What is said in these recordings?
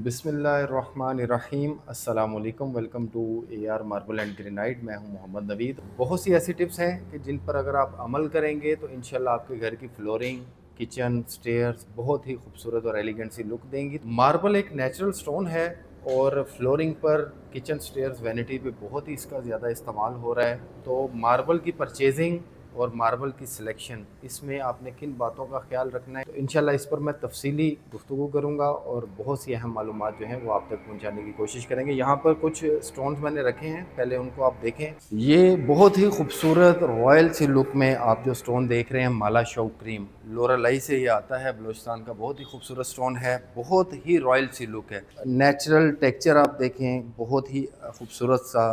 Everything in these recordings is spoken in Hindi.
बिस्मिल्लाहिर्रहमानिर्रहीम अस्सलाम वालेकुम। Welcome to AR marble and granite. मैं हूं मोहम्मद नवीद। बहुत सी ऐसी टिप्स हैं कि जिन पर अगर आप अमल करेंगे तो इंशाल्लाह आपके घर की फ्लोरिंग, किचन, स्टेयर्स बहुत ही खूबसूरत और एलिगेंट सी लुक देंगी। मार्बल एक नेचुरल स्टोन है और फ्लोरिंग पर, किचन, स्टेयर्स, वैनिटी पे बहुत ही इसका ज़्यादा इस्तेमाल हो रहा है। तो मार्बल की परचेजिंग और मार्बल की सिलेक्शन, इसमें आपने किन बातों का ख्याल रखना है, तो इंशाल्लाह इस पर मैं तफसीली गुफ्तगू करूँगा और बहुत सी अहम मालूमात जो हैं वो आप तक पहुँचाने की कोशिश करेंगे। यहाँ पर कुछ स्टोन्स मैंने रखे हैं, पहले उनको आप देखें। ये बहुत ही खूबसूरत रॉयल सी लुक में आप जो स्टोन देख रहे हैं, माला शौक क्रीम लोरालाई से ये आता है, बलूचिस्तान का बहुत ही खूबसूरत स्टोन है, बहुत ही रॉयल सी लुक है। नेचुरल टेक्सचर आप देखें, बहुत ही खूबसूरत सा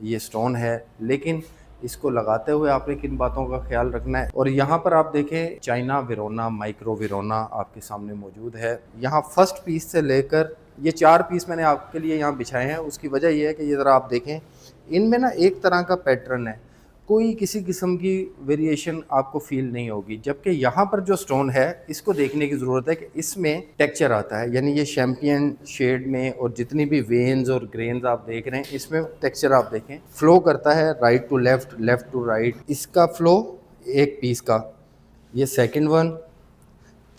ये स्टोन है। लेकिन इसको लगाते हुए आपने किन बातों का ख्याल रखना है। और यहाँ पर आप देखें, चाइना वेरोना, माइक्रो वेरोना आपके सामने मौजूद है। यहाँ फर्स्ट पीस से लेकर ये 4 पीस मैंने आपके लिए यहाँ बिछाए हैं। उसकी वजह यह है कि ये ज़रा आप देखें, इनमें ना एक तरह का पैटर्न है, कोई किसी किस्म की वेरिएशन आपको फील नहीं होगी। जबकि यहाँ पर जो स्टोन है, इसको देखने की ज़रूरत है कि इसमें टेक्सचर आता है, यानी ये शैम्पियन शेड में, और जितनी भी वेन्स और ग्रेन्स आप देख रहे हैं, इसमें टेक्सचर आप देखें, फ्लो करता है right to left, left to right. इसका फ्लो एक पीस का, ये सेकंड वन,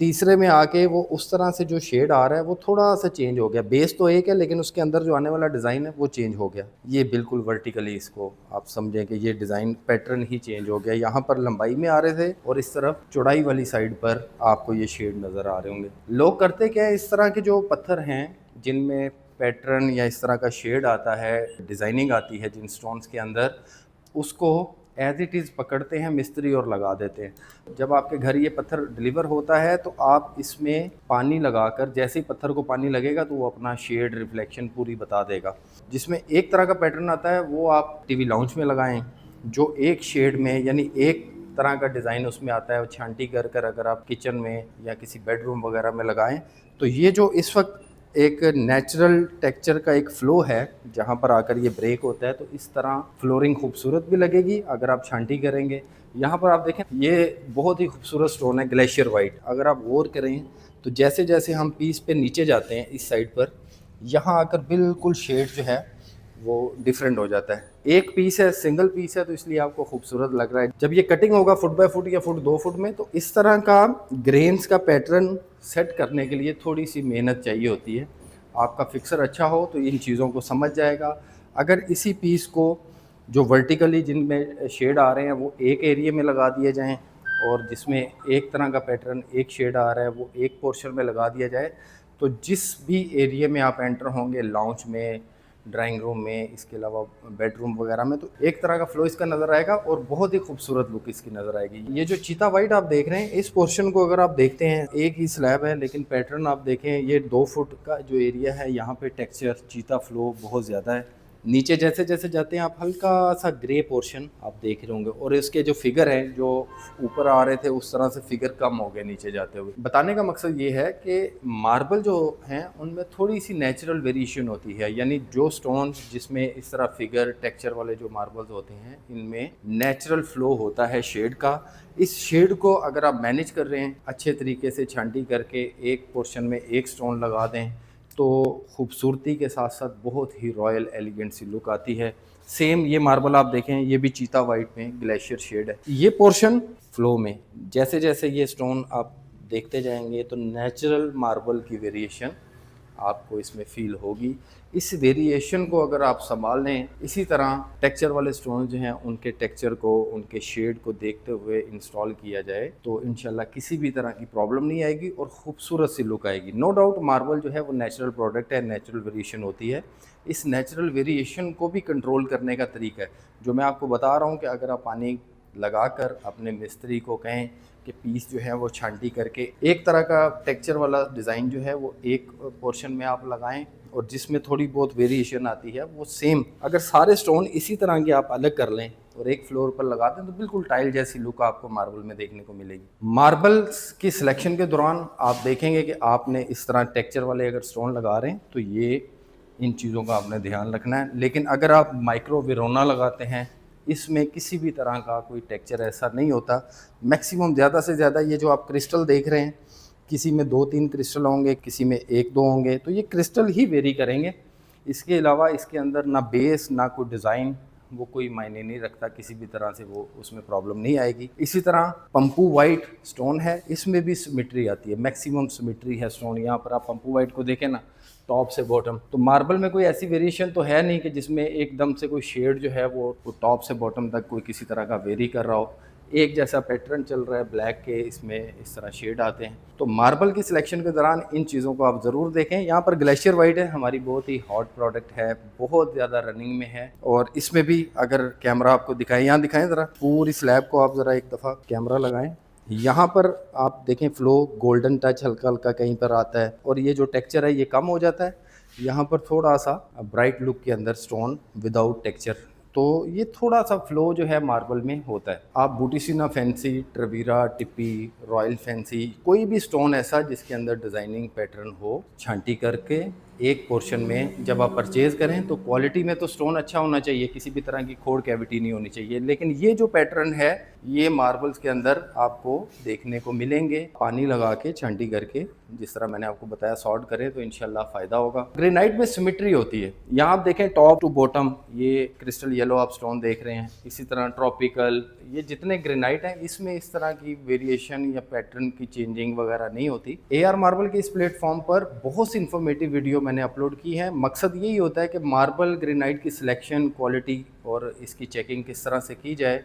तीसरे में आके वो उस तरह से जो शेड आ रहा है वो थोड़ा सा चेंज हो गया। बेस तो एक है लेकिन उसके अंदर जो आने वाला डिज़ाइन है वो चेंज हो गया। ये बिल्कुल वर्टिकली, इसको आप समझें कि ये डिज़ाइन पैटर्न ही चेंज हो गया। यहाँ पर लंबाई में आ रहे थे और इस तरफ चौड़ाई वाली साइड पर आपको ये शेड नज़र आ रहे होंगे। लोग करते क्या है, इस तरह के जो पत्थर हैं जिनमें पैटर्न या इस तरह का शेड आता है, डिज़ाइनिंग आती है जिन स्टोन्स के अंदर, उसको एज इट इज़ पकड़ते हैं मिस्त्री और लगा देते हैं। जब आपके घर ये पत्थर डिलीवर होता है तो आप इसमें पानी लगाकर, जैसे ही पत्थर को पानी लगेगा तो वो अपना शेड, रिफ्लेक्शन पूरी बता देगा। जिसमें एक तरह का पैटर्न आता है वो आप टीवी लाउंज में लगाएं, जो एक शेड में, यानी एक तरह का डिज़ाइन उसमें आता है, वो छांटी कर कर अगर आप किचन में या किसी बेडरूम वगैरह में लगाएं तो ये जो इस वक्त एक नेचुरल टेक्सचर का एक फ़्लो है जहाँ पर आकर ये ब्रेक होता है, तो इस तरह फ्लोरिंग खूबसूरत भी लगेगी अगर आप छांटी करेंगे। यहाँ पर आप देखें, ये बहुत ही खूबसूरत स्टोन है, ग्लेशियर वाइट। अगर आप गौर करें तो जैसे जैसे हम पीस पे नीचे जाते हैं इस साइड पर, यहाँ आकर बिल्कुल शेड जो है वो डिफरेंट हो जाता है। एक पीस है, सिंगल पीस है, तो इसलिए आपको खूबसूरत लग रहा है। जब ये कटिंग होगा फुट बाय फुट या फुट 2 फुट में, तो इस तरह का ग्रेन्स का पैटर्न सेट करने के लिए थोड़ी सी मेहनत चाहिए होती है। आपका फिक्सर अच्छा हो तो इन चीज़ों को समझ जाएगा। अगर इसी पीस को जो वर्टिकली जिनमें शेड आ रहे हैं वो एक एरिया में लगा दिए जाएँ, और जिसमें एक तरह का पैटर्न, एक शेड आ रहा है, वो एक पोर्शन में लगा दिया जाए, तो जिस भी एरिया में आप एंटर होंगे, लाउंज में, ड्राइंग रूम में, इसके अलावा बेडरूम वगैरह में, तो एक तरह का फ्लो इसका नज़र आएगा और बहुत ही खूबसूरत लुक इसकी नज़र आएगी। ये जो चीता वाइट आप देख रहे हैं, इस पोर्शन को अगर आप देखते हैं, एक ही स्लैब है लेकिन पैटर्न आप देखें, ये 2 फुट का जो एरिया है, यहाँ पे टेक्सचर चीता फ्लो बहुत ज़्यादा है। नीचे जैसे जैसे जाते हैं आप, हल्का सा ग्रे पोर्शन आप देख रहे होंगे, और इसके जो फिगर हैं, जो ऊपर आ रहे थे उस तरह से फिगर कम हो गए नीचे जाते हुए। बताने का मकसद ये है कि मार्बल जो हैं उनमें थोड़ी सी नेचुरल वेरिएशन होती है, यानी जो स्टोन जिसमें इस तरह फिगर टेक्सचर वाले जो मार्बल्स होते हैं, इनमें नेचुरल फ्लो होता है शेड का। इस शेड को अगर आप मैनेज कर रहे हैं अच्छे तरीके से, छांटी करके एक पोर्शन में एक स्टोन लगा दें, तो खूबसूरती के साथ साथ बहुत ही रॉयल एलिगेंट सी लुक आती है। सेम ये मार्बल आप देखें, ये भी चीता वाइट में ग्लेशियर शेड है। ये पोर्शन फ्लो में जैसे जैसे ये स्टोन आप देखते जाएंगे तो नेचुरल मार्बल की वेरिएशन आपको इसमें फील होगी। इस वेरिएशन को अगर आप संभाल लें, इसी तरह टेक्सचर वाले स्टोन जो हैं उनके टेक्सचर को, उनके शेड को देखते हुए इंस्टॉल किया जाए, तो इंशाल्लाह किसी भी तरह की प्रॉब्लम नहीं आएगी और ख़ूबसूरत सी लुक आएगी। नो डाउट मार्बल जो है वो नेचुरल प्रोडक्ट है, नेचुरल वेरिएशन होती है। इस नेचुरल वेरिएशन को भी कंट्रोल करने का तरीका है जो मैं आपको बता रहा हूँ, कि अगर आप पानी लगाकर अपने मिस्त्री को कहें कि पीस जो है वो छांटी करके एक तरह का टेक्सचर वाला डिज़ाइन जो है वो एक पोर्शन में आप लगाएं, और जिसमें थोड़ी बहुत वेरिएशन आती है वो सेम, अगर सारे स्टोन इसी तरह के आप अलग कर लें और एक फ्लोर पर लगा दें, तो बिल्कुल टाइल जैसी लुक आपको मार्बल में देखने को मिलेगी। मार्बल्स की सिलेक्शन के दौरान आप देखेंगे कि आपने इस तरह टेक्सचर वाले अगर स्टोन लगा रहे हैं तो ये इन चीज़ों का आपने ध्यान रखना है। लेकिन अगर आप माइक्रो वेरोना लगाते हैं, इसमें किसी भी तरह का कोई टेक्सचर ऐसा नहीं होता। मैक्सिमम ज़्यादा से ज़्यादा ये जो आप क्रिस्टल देख रहे हैं, किसी में 2-3 क्रिस्टल होंगे, किसी में 1-2 होंगे, तो ये क्रिस्टल ही वेरी करेंगे। इसके अलावा इसके अंदर ना बेस ना कोई डिज़ाइन, वो कोई मायने नहीं रखता, किसी भी तरह से वो उसमें प्रॉब्लम नहीं आएगी। इसी तरह पंपू वाइट स्टोन है, इसमें भी सिमेट्री आती है, मैक्सिमम सिमेट्री है स्टोन। यहाँ पर आप पंपू वाइट को देखें ना, टॉप से बॉटम, तो मार्बल में कोई ऐसी वेरिएशन तो है नहीं कि जिसमें एकदम से कोई शेड जो है वो टॉप से बॉटम तक कोई किसी तरह का वेरी कर रहा हो। एक जैसा पैटर्न चल रहा है ब्लैक के, इसमें इस तरह शेड आते हैं। तो मार्बल की सिलेक्शन के दौरान इन चीज़ों को आप ज़रूर देखें। यहाँ पर ग्लेशियर वाइट है, हमारी बहुत ही हॉट प्रोडक्ट है, बहुत ज़्यादा रनिंग में है। और इसमें भी अगर कैमरा आपको दिखाएं, यहाँ दिखाएं ज़रा पूरी स्लैब को, आप ज़रा एक दफ़ा कैमरा लगाएं। यहाँ पर आप देखें फ्लो गोल्डन टच हल्का हल्का कहीं पर आता है, और ये जो टेक्सचर है ये कम हो जाता है। यहाँ पर थोड़ा सा ब्राइट लुक के अंदर स्टोन विदाउट टेक्सचर, तो ये थोड़ा सा फ्लो जो है मार्बल में होता है। आप बूटीसीना फैंसी, ट्रवीरा, टिप्पी, रॉयल फैंसी, कोई भी स्टोन ऐसा जिसके अंदर डिज़ाइनिंग पैटर्न हो, छांटी करके एक पोर्शन में जब आप परचेज करें तो क्वालिटी में तो स्टोन अच्छा होना चाहिए, किसी भी तरह की खोड़ कैविटी नहीं होनी चाहिए। लेकिन ये जो पैटर्न है ये मार्बल्स के अंदर आपको देखने को मिलेंगे। पानी लगा के छांटी करके जिस तरह मैंने आपको बताया सॉर्ट करें तो इंशाल्लाह फ़ायदा होगा। ग्रेनाइट में सिमेट्री होती है, यहाँ आप देखें टॉप टू बॉटम ये क्रिस्टल येलो आप स्टोन देख रहे हैं। इसी तरह ट्रॉपिकल, ये जितने ग्रेनाइट हैं इसमें इस तरह की वेरिएशन या पैटर्न की चेंजिंग वगैरह नहीं होती। AR मार्बल के इस प्लेटफॉर्म पर बहुत सी इन्फॉर्मेटिव वीडियो मैंने अपलोड की है। मकसद यही होता है कि मार्बल ग्रेनाइट की सिलेक्शन, क्वालिटी और इसकी चेकिंग किस तरह से की जाए।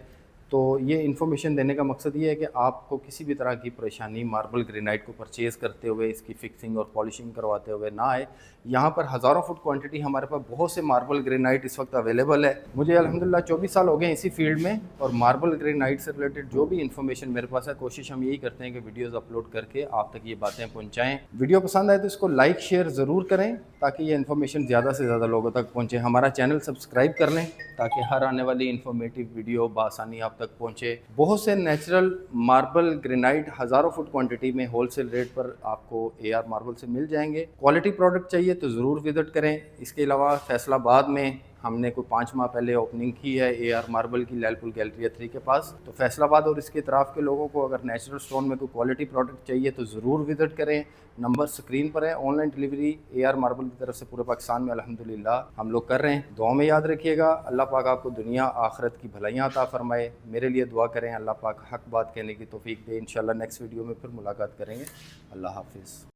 तो ये इन्फॉर्मेशन देने का मकसद ये है कि आपको किसी भी तरह की परेशानी मार्बल ग्रेनाइट को परचेज़ करते हुए, इसकी फिक्सिंग और पॉलिशिंग करवाते हुए ना आए। यहाँ पर हज़ारों फुट क्वांटिटी हमारे पास बहुत से मार्बल ग्रेनाइट इस वक्त अवेलेबल है। मुझे अल्हम्दुलिल्लाह 24 साल हो गए इसी फील्ड में, और मार्बल ग्रेनाइट से रिलेटेड जो भी इन्फॉर्मेशन मेरे पास है, कोशिश हम यही करते हैं कि वीडियोज़ अपलोड करके आप तक ये बातें पहुँचाएँ। वीडियो पसंद आए तो इसको लाइक शेयर ज़रूर करें ताकि ये इन्फॉर्मेशन ज़्यादा से ज़्यादा लोगों तक पहुँचे। हमारा चैनल सब्सक्राइब कर लें ताकि हर आने वाली इन्फॉर्मेटिव वीडियो बआसानी आप तक पहुँचे। बहुत से नेचुरल मार्बल ग्रेनाइट हज़ारों फुट क्वांटिटी में होलसेल रेट पर आपको AR मार्बल से मिल जाएंगे। क्वालिटी प्रोडक्ट चाहिए तो ज़रूर विज़िट करें। इसके अलावा फैसलाबाद में हमने कोई 5 माह पहले ओपनिंग की है AR मार्बल की, लैलपुल गैलरिया 3 के पास। तो फैसलाबाद और इसके इतराफ़ के लोगों को अगर नेचुरल स्टोन में कोई क्वालिटी प्रोडक्ट चाहिए तो ज़रूर विज़िट करें। नंबर स्क्रीन पर है। ऑनलाइन डिलीवरी AR मार्बल की तरफ से पूरे पाकिस्तान में अल्हम्दुलिल्लाह हम लोग कर रहे हैं। दुआ में याद रखिएगा, अल्लाह पाक आपको दुनिया आखिरत की भलाइयाँ अता फरमाए। मेरे लिए दुआ करें, अल्लाह पाक हक बात कहने की तौफीक दे। इंशाल्लाह नेक्स्ट वीडियो में फिर मुलाकात करेंगे। अल्लाह हाफिज़।